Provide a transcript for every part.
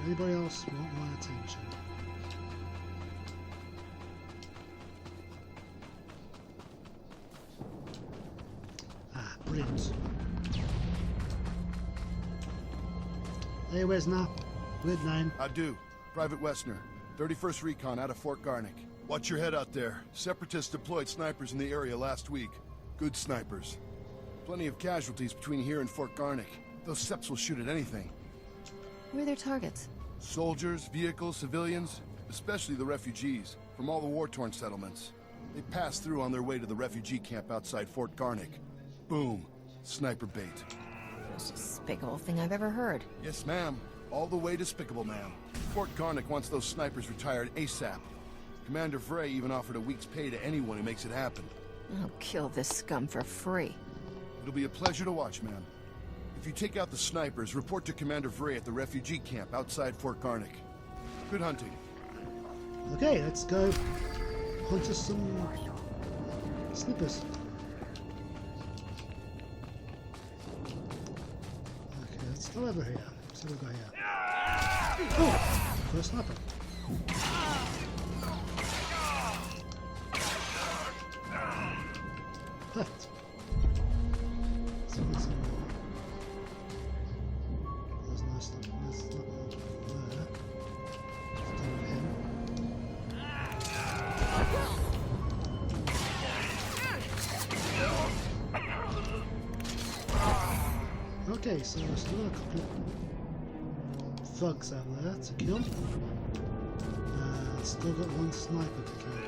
Anybody else want my attention? Ah, brilliant. Hey, Wesner. Good name. I do. Private Westner. 31st Recon out of Fort Garnick. Watch your head out there. Separatists deployed snipers in the area last week. Good snipers. Plenty of casualties between here and Fort Garnick. Those Seps will shoot at anything. Who are their targets? Soldiers, vehicles, civilians, especially the refugees from all the war-torn settlements. They pass through on their way to the refugee camp outside Fort Garnick. Boom. Sniper bait. Most despicable thing I've ever heard. Yes, ma'am. All the way despicable, ma'am. Fort Garnick wants those snipers retired ASAP. Commander Vray even offered a week's pay to anyone who makes it happen. I'll kill this scum for free. It'll be a pleasure to watch, ma'am. If you take out the snipers, report to Commander Vray at the refugee camp outside Fort Garnick. Good hunting. Okay, let's go hunt us some snippers. Okay, let's go over here. So we'll go here. Oh! First sniper. Perfect. So there's some more. There's no sniper. There's sniper there. Let's deal with him. Okay, so there's still a couple of thugs out there to kill. Still got one sniper to kill.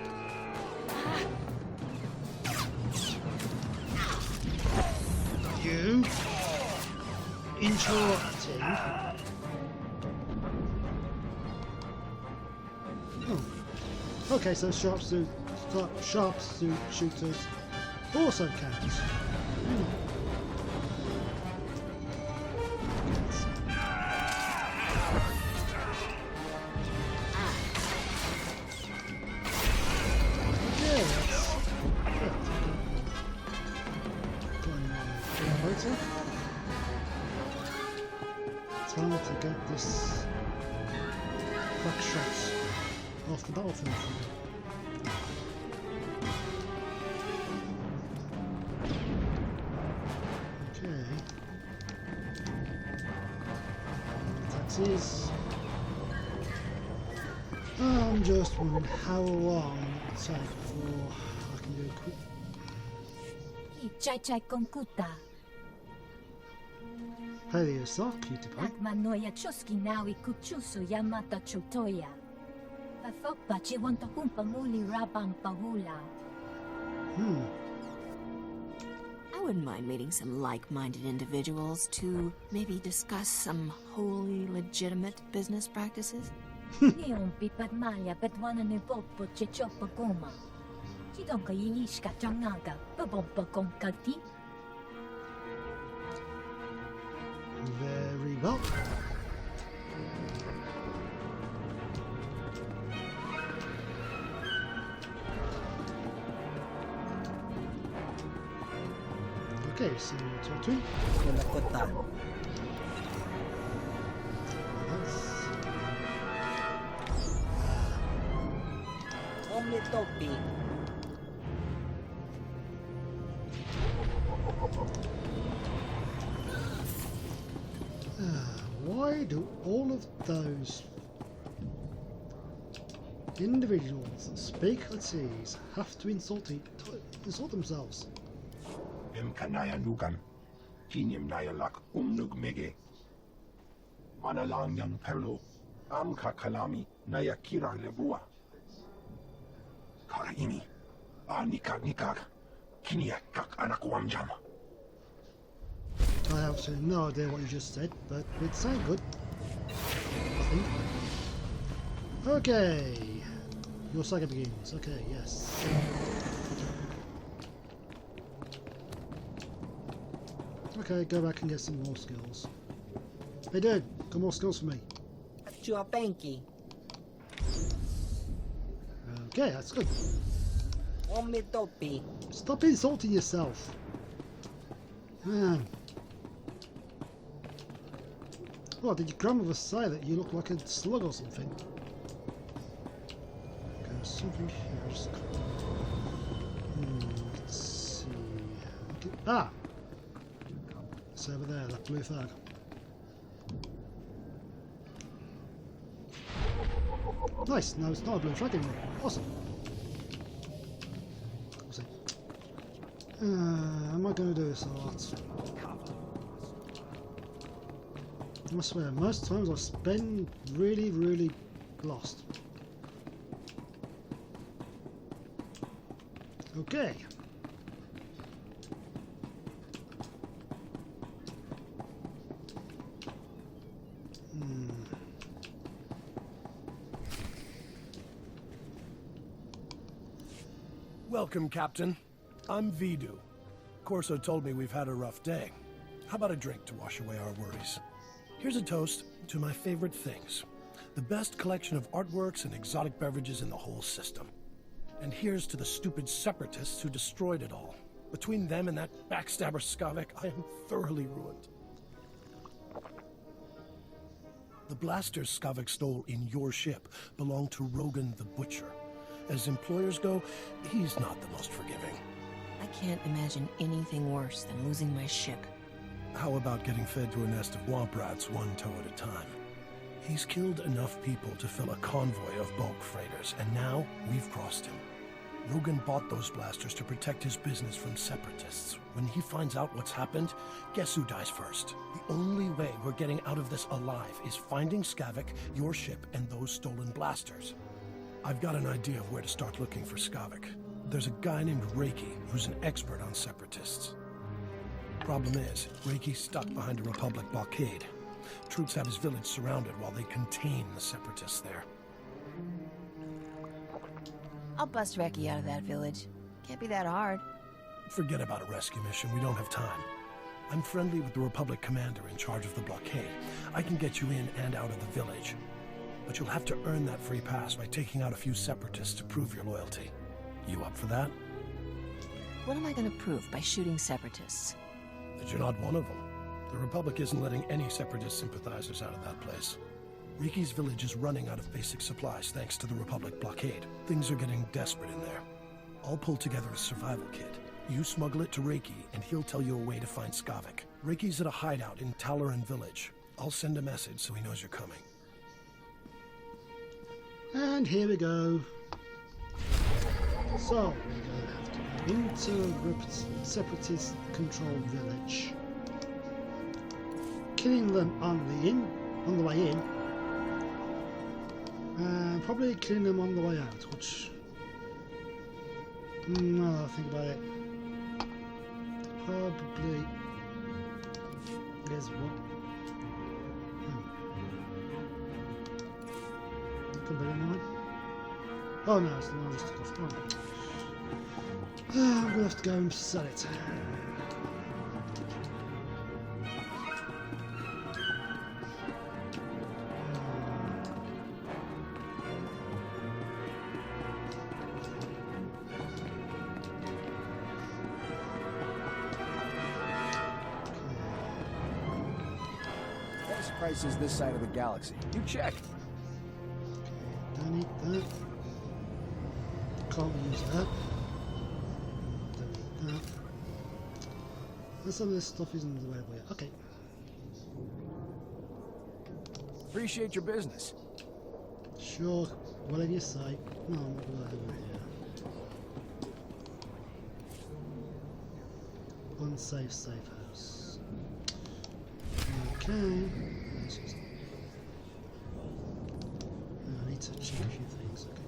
You interrupting. Oh. Okay, so sharpsuit shooters also counts. Time to get this back shots off the battlefield. Okay. Taxis. I'm just wondering how long it will take before I can do a quick. Chai konkuta. Pay yourself, cutie pie. Akmanoya chuski nawi kuchusu yamata chutoya. Pafokpa chiwanta kumpamuli rabang pahula. I wouldn't mind meeting some like-minded individuals to maybe discuss some wholly legitimate business practices. Niyon pipadmaya petwana ni popo chichopa goma. Chidonka yilishka changaga babompa konkati. Very well. Okay, so talk to him. Why do all of those individuals that speak Latinese have to insult themselves? Kanaya nukan, kinyam naya lak umnug mege. Manalang yang perlo, amka kalami naya kira lebua. Karaimi, nikak, kiniak kak anak wamjam. I have absolutely no idea what you just said, but it sounded good. I think. Okay. Your saga begins. Okay, yes. Okay, go back and get some more skills. Hey dude, got more skills for me. Chuapenki. Okay, that's good. Omitopi. Stop insulting yourself. Man. Oh, did your grandmother say that you look like a slug or something? Okay, something here. Let's see. Okay. Ah! It's over there, that blue flag. Nice, now it's not a blue flag anymore. Awesome. We'll see. Am I going to do this or what? I swear, most times I've been really lost. Okay. Welcome, Captain. I'm Vidu. Corso told me we've had a rough day. How about a drink to wash away our worries? Here's a toast to my favorite things. The best collection of artworks and exotic beverages in the whole system. And here's to the stupid separatists who destroyed it all. Between them and that backstabber Skavek, I am thoroughly ruined. The blasters Skavek stole in your ship belong to Rogan the Butcher. As employers go, he's not the most forgiving. I can't imagine anything worse than losing my ship. How about getting fed to a nest of womp rats one toe at a time? He's killed enough people to fill a convoy of bulk freighters, and now we've crossed him. Rogan bought those blasters to protect his business from separatists. When he finds out what's happened, guess who dies first? The only way we're getting out of this alive is finding Skavek, your ship, and those stolen blasters. I've got an idea of where to start looking for Skavek. There's a guy named Reiki who's an expert on separatists. Problem is, Reiki's stuck behind a Republic blockade. Troops have his village surrounded while they contain the separatists there. I'll bust Reiki out of that village. Can't be that hard. Forget about a rescue mission, we don't have time. I'm friendly with the Republic commander in charge of the blockade. I can get you in and out of the village. But you'll have to earn that free pass by taking out a few separatists to prove your loyalty. You up for that? What am I going to prove by shooting separatists? That you're not one of them. The Republic isn't letting any separatist sympathizers out of that place. Riki's village is running out of basic supplies thanks to the Republic blockade. Things are getting desperate in there. I'll pull together a survival kit. You smuggle it to Reiki, and he'll tell you a way to find Skavek. Reiki's at a hideout in Talaran village. I'll send a message so he knows you're coming. And here we go. So, we're going to have to go into separatist controlled village. Killing them on the way in. And probably killing them on the way out, which... now I think about it. Probably... There's what? Oh no, it's the one I just took off. I'm gonna have to go and sell it. Best prices this side of the galaxy. You check. Don't need that. Can't use that. Don't need that. And some of this stuff isn't available yet. Okay. Appreciate your business. Sure. Whatever you say. No, I'm not going over here. Unsafe safe house. Okay. I need to check a few things. Okay.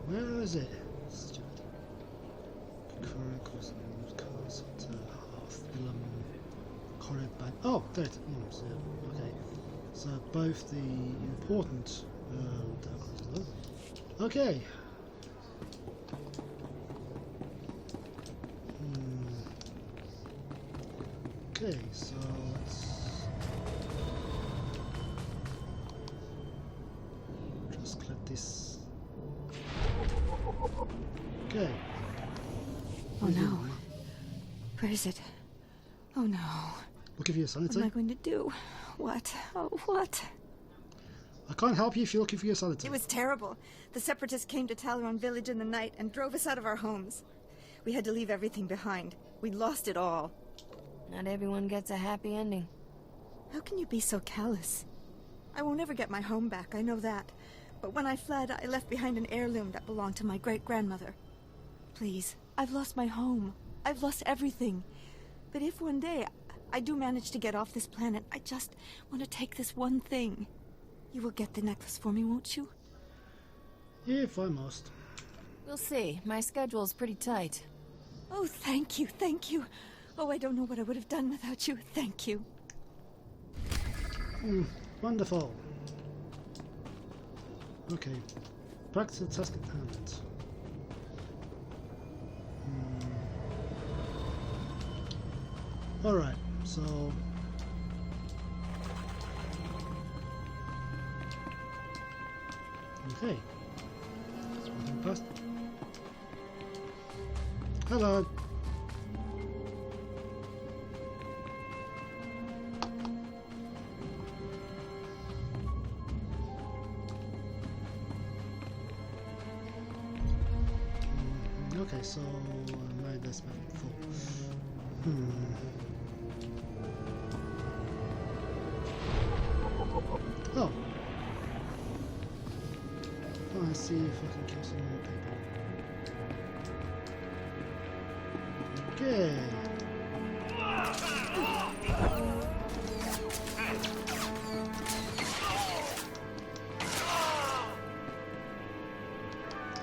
Where is it? Oh, there it is. Okay. So both the important okay. Okay, so let's Oh no. Where is it? Oh no. Looking for your sanity? What am I going to do? What? Oh, what? I can't help you if you're looking for your sanity. It was terrible. The Separatists came to Talaron village in the night and drove us out of our homes. We had to leave everything behind. We'd lost it all. Not everyone gets a happy ending. How can you be so callous? I won't ever get my home back, I know that. But when I fled, I left behind an heirloom that belonged to my great-grandmother. Please, I've lost my home. I've lost everything. But if one day I do manage to get off this planet, I just want to take this one thing. You will get the necklace for me, won't you? If I must. We'll see. My schedule's pretty tight. Oh, thank you, thank you. Oh, I don't know what I would have done without you. Thank you. Wonderful. Okay. Practice the task at hand. Alright, so... Okay. Walking past. Hello. Okay, so I made this map before. Oh. Oh, I see if I can kill some more people. Okay.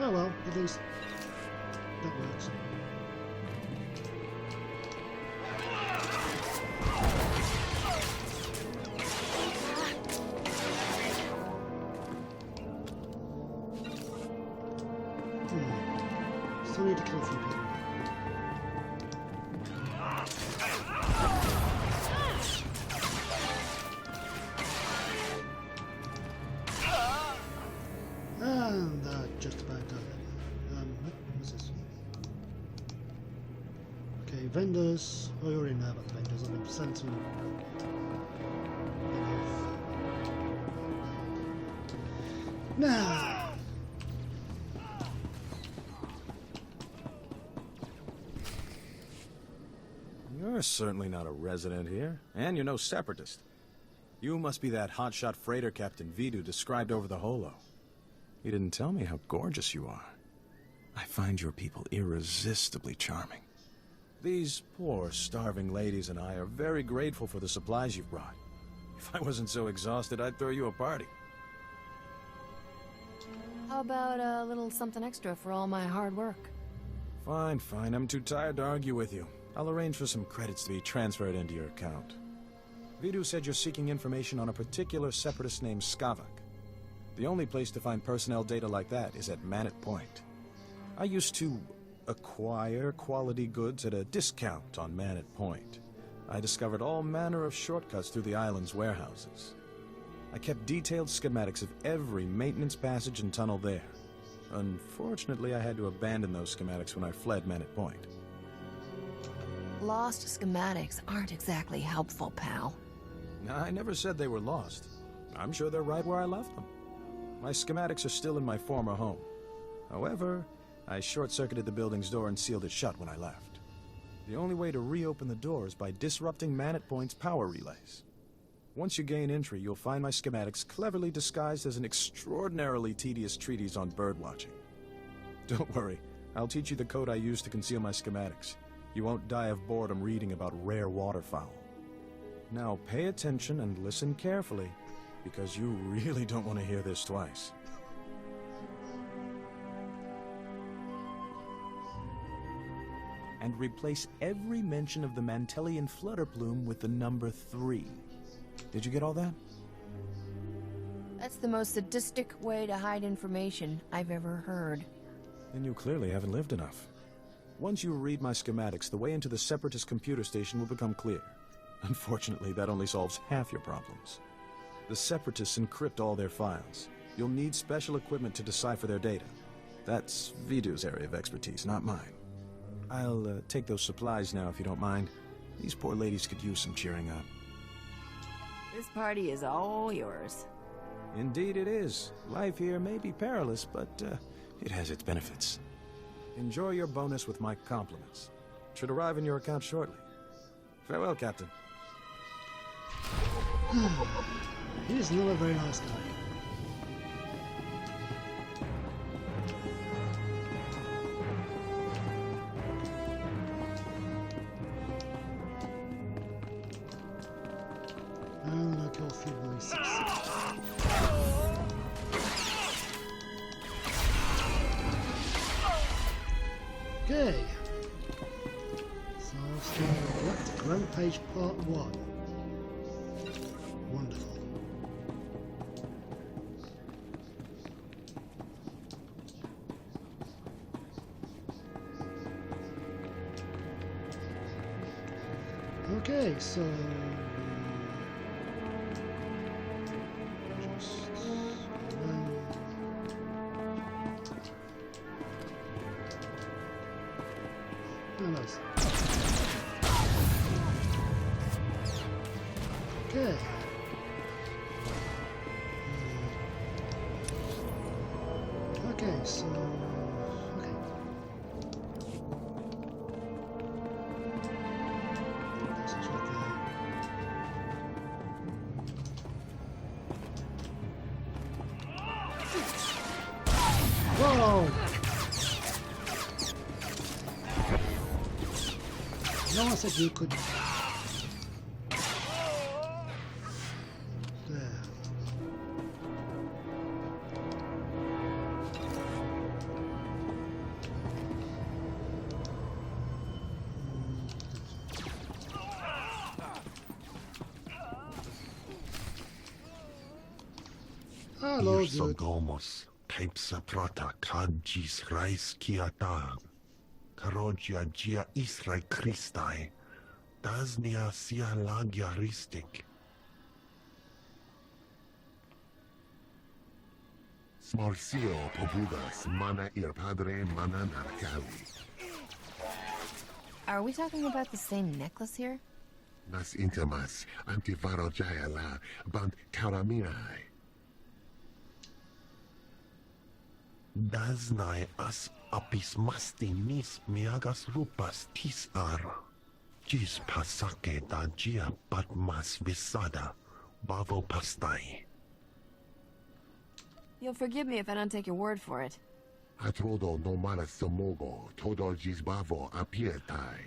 Oh well, at least that works. Still need to kill a few people. And that just about done it. What's this? Okay, vendors. Oh, you already know about the vendors. I've been sent to. Now. You're certainly not a resident here, and you're no separatist. You must be that hotshot freighter Captain Vidu described over the holo. He didn't tell me how gorgeous you are. I find your people irresistibly charming. These poor, starving ladies and I are very grateful for the supplies you've brought. If I wasn't so exhausted, I'd throw you a party. How about a little something extra for all my hard work? Fine, fine. I'm too tired to argue with you. I'll arrange for some credits to be transferred into your account. Vidu said you're seeking information on a particular separatist named Skavak. The only place to find personnel data like that is at Manet Point. I used to acquire quality goods at a discount on Manet Point. I discovered all manner of shortcuts through the island's warehouses. I kept detailed schematics of every maintenance passage and tunnel there. Unfortunately, I had to abandon those schematics when I fled Manet Point. Lost schematics aren't exactly helpful, pal. I never said they were lost. I'm sure they're right where I left them. My schematics are still in my former home. However, I short-circuited the building's door and sealed it shut when I left. The only way to reopen the door is by disrupting Manet Point's power relays. Once you gain entry, you'll find my schematics cleverly disguised as an extraordinarily tedious treatise on birdwatching. Don't worry, I'll teach you the code I use to conceal my schematics. You won't die of boredom reading about rare waterfowl. Now pay attention and listen carefully, because you really don't want to hear this twice. And replace every mention of the Mantellian flutter plume with the number 3. Did you get all that? That's the most sadistic way to hide information I've ever heard. Then you clearly haven't lived enough. Once you read my schematics, the way into the Separatist computer station will become clear. Unfortunately, that only solves half your problems. The Separatists encrypt all their files. You'll need special equipment to decipher their data. That's Vidu's area of expertise, not mine. I'll take those supplies now, if you don't mind. These poor ladies could use some cheering up. This party is all yours. Indeed it is. Life here may be perilous, but it has its benefits. Enjoy your bonus with my compliments. Should arrive in your account shortly. Farewell, Captain. He is not a very nice guy. And I kill a few boys. Okay. So select Rampage Part 1. Wonderful. Okay, so just run. Oh, nice. Okay. Okay, so okay. This is right there. Whoa! No one said you could. There. Hello, dude. Irsogomos, Kaipsaprata, Kajis Rais Kiata, Karogia Gia Israel Christai, Dasnia Sia Lagia Ristik. Smorcio Pobugas, Mana Ir Padre, Mana Narcavi. Are we talking about the same necklace here? Nas Intimas, Antivaro Jaya La, Band Karaminai. Daznai as apis mastinis miagas rupas tisar. Gis pasake da gia patmas visada, bavo pastai. You'll forgive me if I don't take your word for it. Atrodo no mana somogo, todo gis bavo apietai.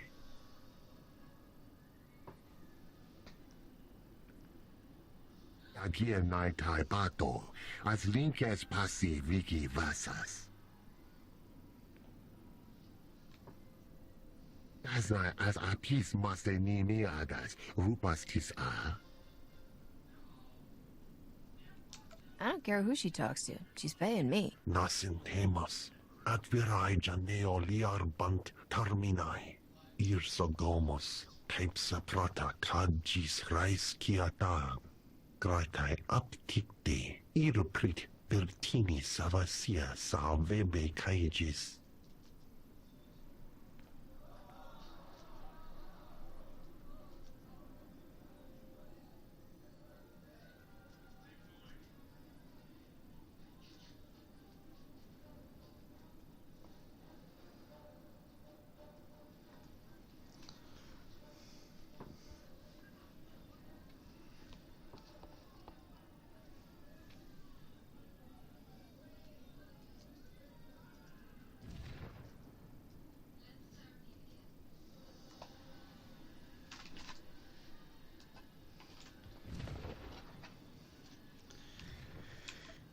Agia nai tai pato, as linkes passi viki vasas. As apis maste nini agas, rupas tis a. I don't care who she talks to. She's paying me. Nasin temas, at virai janeo liar bant terminai. Irsogomos, taipsa prata kajis rais kiata. Gratai aptikte, iruprit vertini savasia salvebe kaijis.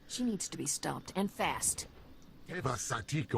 She needs to be stopped, and fast. Eva Satiko.